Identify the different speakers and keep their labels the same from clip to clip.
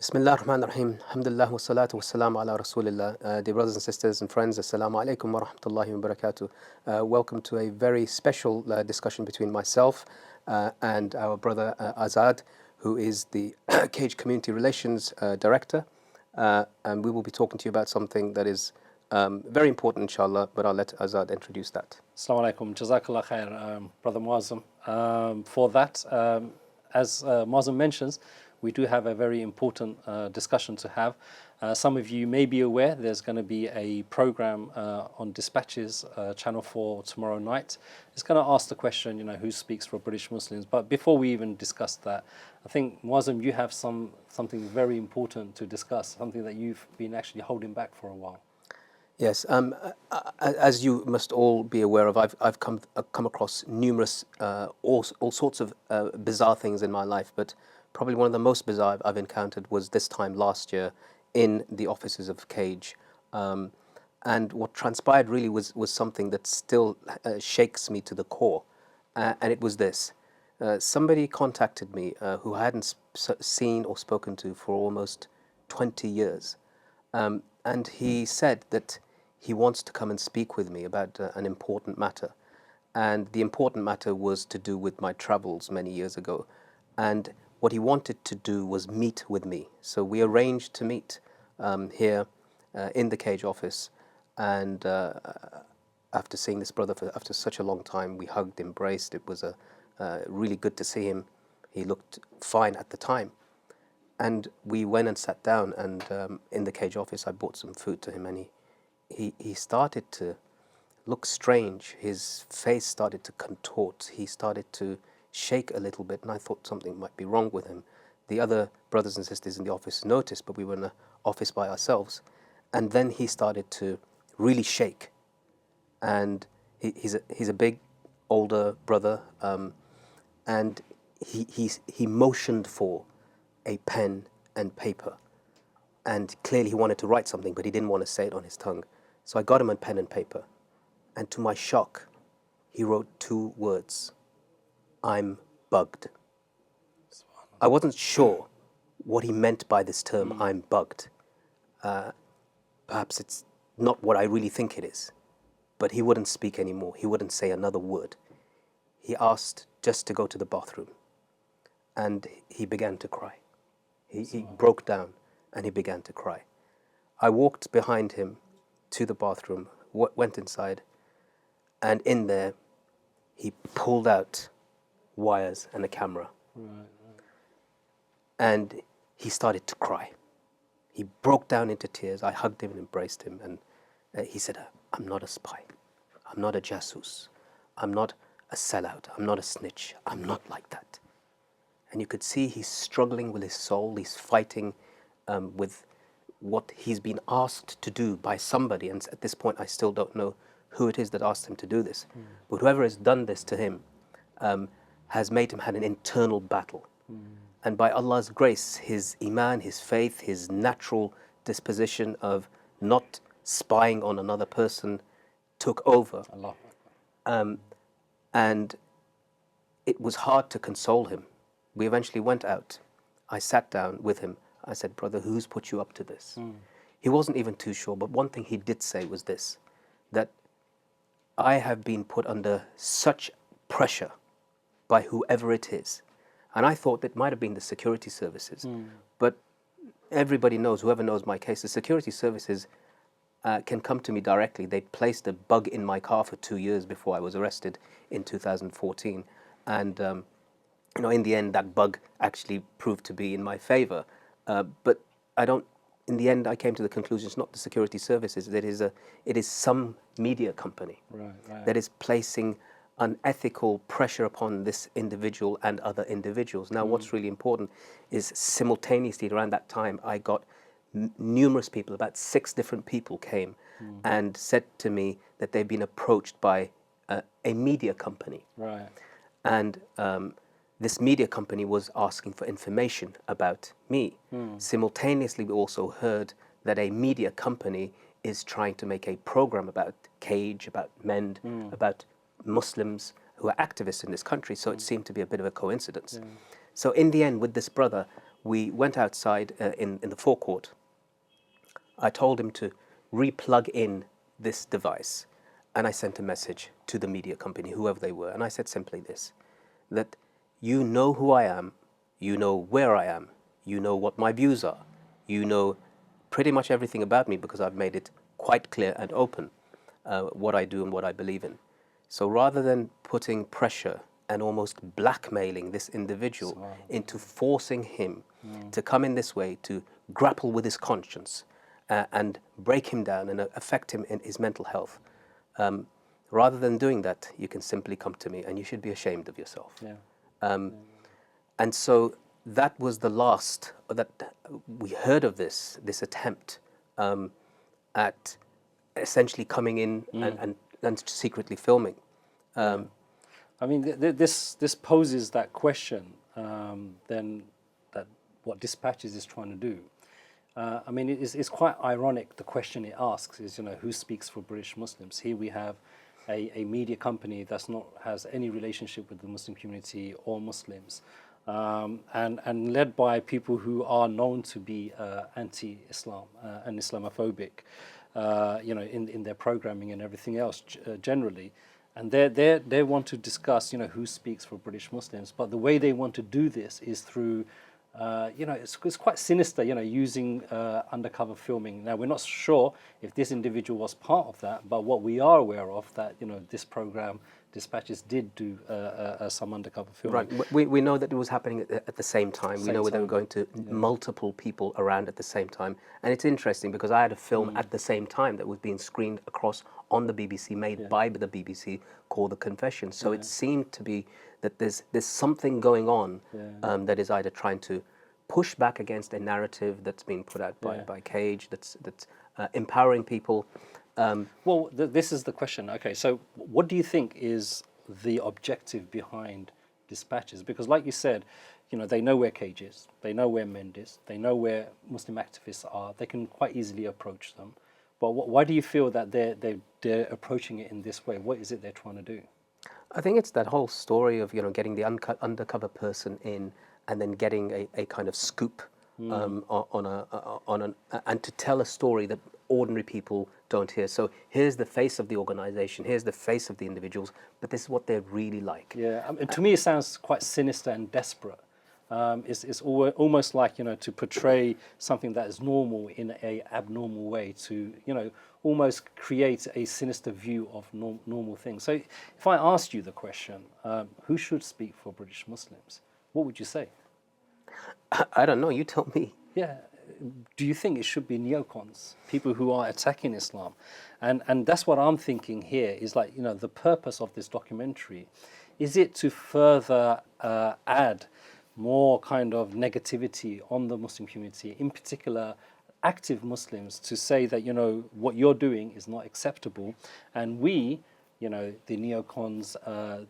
Speaker 1: Bismillah ar-Rahman ar-Rahim. Alhamdulillah wa salatu wa salam ala Rasulillah. Dear brothers and sisters and friends, Assalamu alaikum wa rahmatullahi wa barakatuh. Welcome to a very special discussion between myself and our brother Azad, who is the Cage Community Relations Director. And we will be talking to you about something that is very important, inshallah, but I'll let Azad introduce that.
Speaker 2: Assalamu alaikum. Jazakallah khair, Brother Moazzam. For that, as Moazzam mentions, we do have a very important discussion to have. Some of you may be aware there's going to be a program on Dispatches, Channel 4 tomorrow night. It's going to ask the question, who speaks for British Muslims? But before we even discuss that, I think, Moazzam, you have something very important to discuss, something that you've been actually holding back for a while.
Speaker 1: Yes, as you must all be aware of, I've come across numerous, all sorts of bizarre things in my life, but probably one of the most bizarre I've encountered was this time last year in the offices of Cage. And what transpired really was something that still shakes me to the core, and it was this. Somebody contacted me who I hadn't seen or spoken to for almost 20 years. And he said that he wants to come and speak with me about an important matter. And the important matter was to do with my travels many years ago. And what he wanted to do was meet with me. So we arranged to meet here in the Cage office. And after seeing this brother after such a long time, we hugged, embraced. It was really good to see him. He looked fine at the time. And we went and sat down, and in the Cage office, I bought some food to him, and he started to look strange. His face started to contort. He started to shake a little bit, and I thought something might be wrong with him. The other brothers and sisters in the office noticed, but we were in the office by ourselves. And then he started to really shake. And he's a big, older brother, and he motioned for a pen and paper, and clearly he wanted to write something, but he didn't want to say it on his tongue. So I got him a pen and paper, and to my shock, he wrote 2 words: "I'm bugged." I wasn't sure what he meant by this term, "I'm bugged." Perhaps it's not what I really think it is, but he wouldn't speak anymore. He wouldn't say another word. He asked just to go to the bathroom, and he began to cry. He broke down and he began to cry. I walked behind him to the bathroom, went inside, and in there he pulled out wires and a camera. And he started to cry. He broke down into tears. I hugged him and embraced him, and he said, "I'm not a spy. I'm not a jasus. I'm not a sellout. I'm not a snitch. I'm not like that." And you could see he's struggling with his soul. He's fighting with what he's been asked to do by somebody. And at this point, I still don't know who it is that asked him to do this. But whoever has done this to him has made him have an internal battle. And by Allah's grace, his iman, his faith, his natural disposition of not spying on another person took over.
Speaker 2: Allah.
Speaker 1: And it was hard to console him. We eventually went out. I sat down with him. I said, "Brother, who's put you up to this?" He wasn't even too sure, but one thing he did say was this, that I have been put under such pressure by whoever it is. And I thought it might have been the security services. But everybody knows, whoever knows my case, the security services can come to me directly. They placed a bug in my car for 2 years before I was arrested in 2014. And in the end, that bug actually proved to be in my favor. But in the end, I came to the conclusion it's not the security services. It is some media company that is placing unethical pressure upon this individual and other individuals. Now, what's really important is simultaneously around that time, I got numerous people, about 6 different people came and said to me that they've been approached by a media company. And this media company was asking for information about me. Simultaneously, we also heard that a media company is trying to make a program about Cage, about Mend, about Muslims who are activists in this country. So it seemed to be a bit of a coincidence. So in the end, with this brother, we went outside in the forecourt. I told him to re-plug in this device, and I sent a message to the media company, whoever they were, and I said simply this, that you know who I am, you know where I am, you know what my views are, you know pretty much everything about me because I've made it quite clear and open what I do and what I believe in. So rather than putting pressure and almost blackmailing this individual into forcing him to come in this way, to grapple with his conscience and break him down and affect him in his mental health, rather than doing that, you can simply come to me and you should be ashamed of yourself. And so that was the last that we heard of this attempt at essentially coming in and secretly filming.
Speaker 2: I mean, this poses that question, then that what Dispatches is trying to do. I mean, it's quite ironic. The question it asks is, who speaks for British Muslims? Here we have a media company that's not has any relationship with the Muslim community or Muslims, and led by people who are known to be anti-Islam and Islamophobic, in their programming and everything else generally. And they want to discuss, who speaks for British Muslims. But the way they want to do this is through, it's quite sinister, using undercover filming. Now, we're not sure if this individual was part of that, but what we are aware of that, this program, Dispatches, did do some undercover filming.
Speaker 1: Right. We know that it was happening at the same time. We know they were going to multiple people around at the same time. And it's interesting because I had a film at the same time that was being screened across on the BBC, made by the BBC, called The Confession. So it seemed to be that there's something going on that is either trying to push back against a narrative that's been put out by Cage, that's empowering people.
Speaker 2: Well, this is the question. Okay, so what do you think is the objective behind Dispatches? Because like you said, they know where Cage is, they know where Mend is, they know where Muslim activists are, they can quite easily approach them. But why do you feel that they're approaching it in this way? What is it they're trying to do?
Speaker 1: I think it's that whole story of getting the undercover person in and then getting a kind of scoop and to tell a story that ordinary people don't hear. So here's the face of the organization, here's the face of the individuals, but this is what they're really like.
Speaker 2: Yeah, I mean, to me it sounds quite sinister and desperate. It's almost like, to portray something that is normal in a abnormal way, to, almost create a sinister view of normal things. So if I asked you the question, who should speak for British Muslims, what would you say?
Speaker 1: I don't know, you tell me.
Speaker 2: Yeah. Do you think it should be neocons, people who are attacking Islam? And that's what I'm thinking here is like, the purpose of this documentary, is it to further add more kind of negativity on the Muslim community, in particular active Muslims, to say that, what you're doing is not acceptable, and we, the neocons,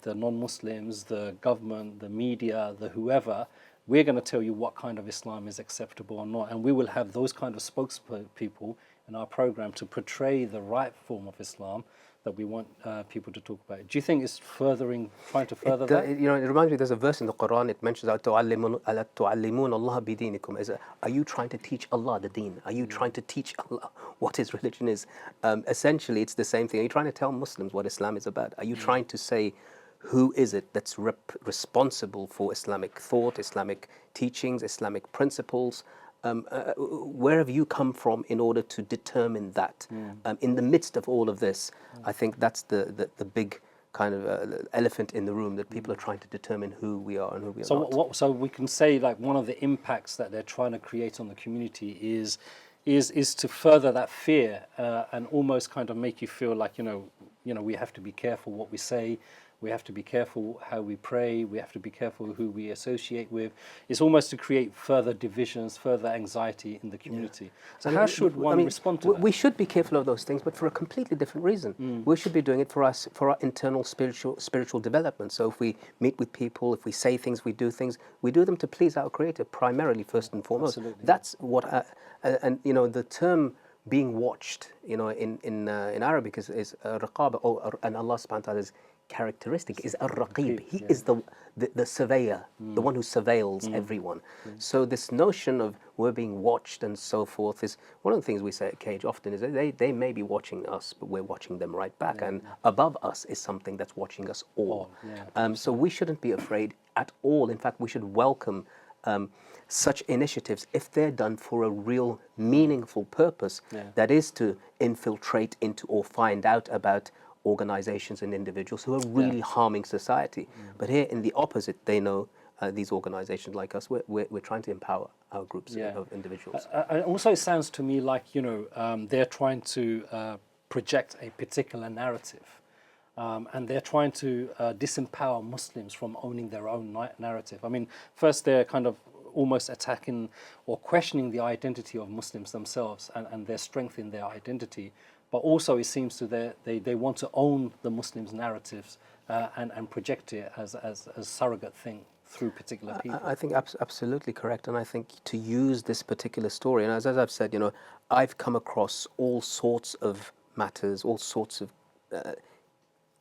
Speaker 2: the non-Muslims, the government, the media, the whoever, we're going to tell you what kind of Islam is acceptable or not, and we will have those kind of spokespeople in our program to portray the right form of Islam that we want people to talk about. Do you think it's trying to further that?
Speaker 1: It reminds me, there's a verse in the Quran, it mentions, أَلَا تُعَلِّمُونَ اللَّهَ بِدِينِكُمْ. Are you trying to teach Allah the deen? Are you trying to teach Allah what his religion is? Essentially, it's the same thing. Are you trying to tell Muslims what Islam is about? Are you trying to say, who is it that's responsible for Islamic thought, Islamic teachings, Islamic principles? Where have you come from in order to determine that? In the midst of all of this, I think that's the big kind of elephant in the room, that people are trying to determine who we are and who we are not.
Speaker 2: So we can say, like, one of the impacts that they're trying to create on the community is to further that fear and almost kind of make you feel like, we have to be careful what we say. We have to be careful how we pray. We have to be careful who we associate with. It's almost to create further divisions, further anxiety in the community. So how should one respond to that?
Speaker 1: We should be careful of those things, but for a completely different reason. We should be doing it for our internal spiritual development. So if we meet with people, if we say things, we do things, we do them to please our Creator primarily, first and foremost.
Speaker 2: Absolutely.
Speaker 1: That's what, the term being watched, in Arabic is raqaba, and Allah subhanahu wa ta'ala is characteristic is ar-raqib. He
Speaker 2: yeah.
Speaker 1: is the surveyor, the one who surveils everyone. So this notion of we're being watched and so forth is one of the things we say at Cage often is that they may be watching us, but we're watching them right back. And above us is something that's watching us all. So we shouldn't be afraid at all. In fact, we should welcome such initiatives if they're done for a real meaningful purpose, that is to infiltrate into or find out about organizations and individuals who are really harming society. But here in the opposite, they know these organizations like us, we're trying to empower our groups of individuals.
Speaker 2: Also, it sounds to me like, they're trying to project a particular narrative. And they're trying to disempower Muslims from owning their own narrative. I mean, first they're kind of almost attacking or questioning the identity of Muslims themselves and their strength in their identity. But also it seems to they want to own the Muslims' narratives and project it as a surrogate thing through particular people.
Speaker 1: I think absolutely correct. And I think to use this particular story, and as I've said, I've come across all sorts of matters, all sorts of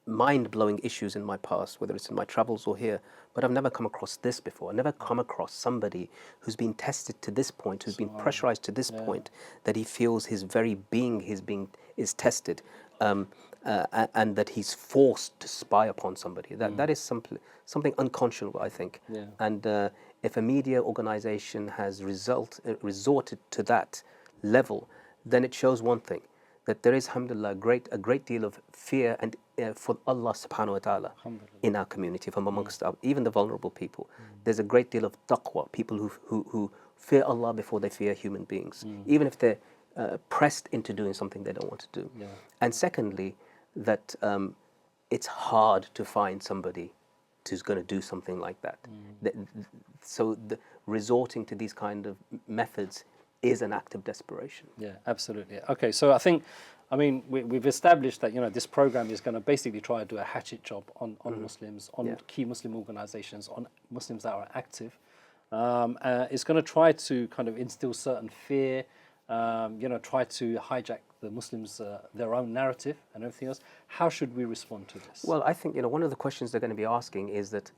Speaker 1: mind-blowing issues in my past, whether it's in my travels or here, but I've never come across this before. I've never come across somebody who's been tested to this point, who's been pressurized to this point, that he feels his very being is tested, and that he's forced to spy upon somebody. That is something unconscionable, I think. And if a media organization has resorted to that level, then it shows one thing, that there is, alhamdulillah, a great deal of fear and for Allah subhanahu wa ta'ala in our community, from amongst even the vulnerable people. There's a great deal of taqwa, people who fear Allah before they fear human beings, even if they're pressed into doing something they don't want to do. And secondly, that it's hard to find somebody who's going to do something like that. So resorting to these kind of methods is an act of desperation.
Speaker 2: Yeah, absolutely. Okay, so I mean, we've established that this program is going to basically try to do a hatchet job on Muslims, on key Muslim organizations, on Muslims that are active. It's going to try to kind of instill certain fear, try to hijack the Muslims' their own narrative and everything else. How should we respond to this?
Speaker 1: Well, I think one of the questions they're going to be asking is that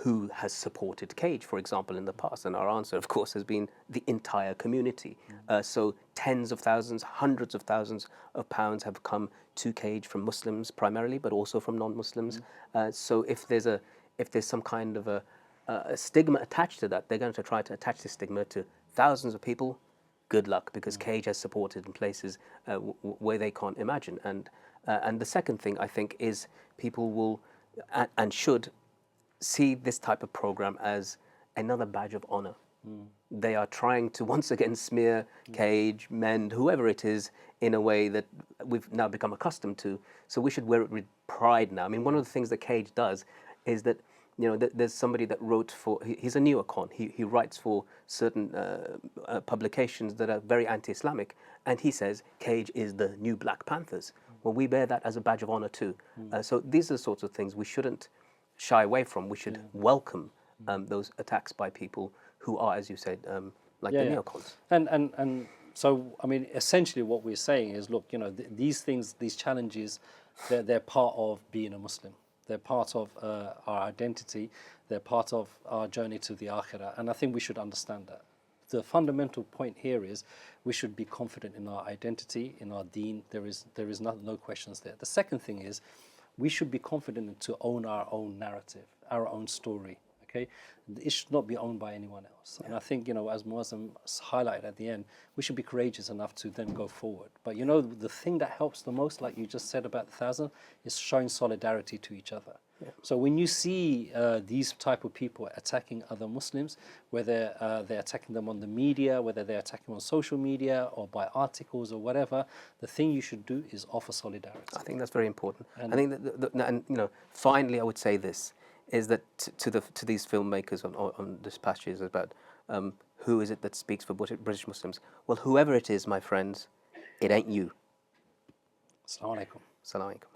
Speaker 1: who has supported Cage, for example, in the past? And our answer, of course, has been the entire community. So tens of thousands, hundreds of thousands of pounds have come to Cage from Muslims primarily, but also from non-Muslims. So if there's some kind of a stigma attached to that, they're going to try to attach this stigma to thousands of people. Good luck, because Cage has supported in places where they can't imagine. And the second thing, I think, is people will and should see this type of program as another badge of honor. They are trying to once again smear Cage, Mend, whoever it is, in a way that we've now become accustomed to. So we should wear it with pride now. I mean, one of the things that Cage does is that, there's somebody that wrote for, he's a neocon, he writes for certain publications that are very anti-Islamic, and he says Cage is the new Black Panthers. Well, we bear that as a badge of honor too. So these are the sorts of things we shouldn't shy away from. We should welcome those attacks by people who are, as you said, like the neocons.
Speaker 2: And so, I mean, essentially what we're saying is, look, these things, these challenges, they're part of being a Muslim. They're part of our identity. They're part of our journey to the Akhirah. And I think we should understand that. The fundamental point here is we should be confident in our identity, in our deen. There is no questions there. The second thing is, we should be confident to own our own narrative, our own story. Okay, it should not be owned by anyone else. And I think, as Moazzam highlighted at the end, we should be courageous enough to then go forward. But the thing that helps the most, like you just said about the 1,000, is showing solidarity to each other. So when you see these type of people attacking other Muslims, whether they're attacking them on the media, whether they're attacking on social media or by articles or whatever, the thing you should do is offer solidarity.
Speaker 1: I think that's very important. I think that, finally, I would say this, is that to these filmmakers on this passage is about who is it that speaks for British Muslims? Well, whoever it is, my friends, it ain't you.
Speaker 2: Assalamu alaikum.
Speaker 1: Assalamu alaikum.